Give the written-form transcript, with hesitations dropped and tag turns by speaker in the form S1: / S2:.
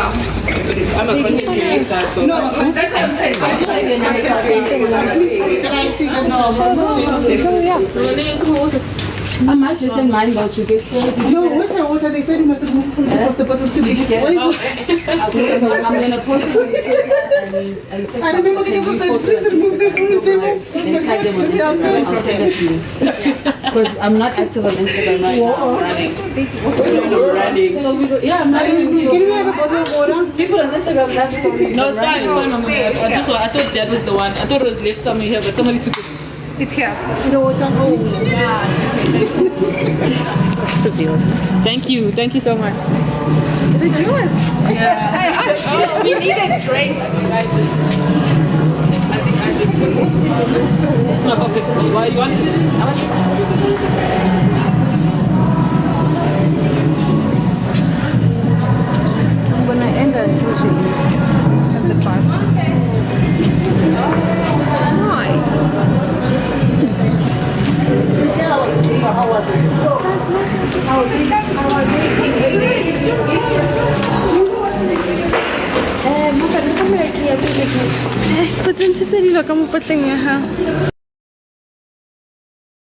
S1: I'm a content creator, so no, that's what I'm saying.
S2: I might just send mine though to get full.
S3: No, what's her water? They said you must post the bottles to be.
S2: I'm gonna post it and
S3: I remember getting to say, please remove this from the table.
S2: and tag them on Instagram. I'll send it to you. Because I'm not active on Instagram right now. I'm running. So we go, yeah, I'm not even sure.
S3: Can we have a bottle of water?
S2: People on Instagram love stories.
S1: No, it's fine, Mama. I thought that was the one. I thought it was left somewhere here, but somebody took it.
S4: It's here.
S3: The water. Oh,
S4: This is yours.
S1: Thank you so much.
S4: Is it yours?
S1: Yeah.
S4: I asked you.
S1: We need a drink. I think I just it's my pocket. Why you want it?
S4: When I end the tuition at the park. Nice. Potente tse di lo ka mo potleng ya ha.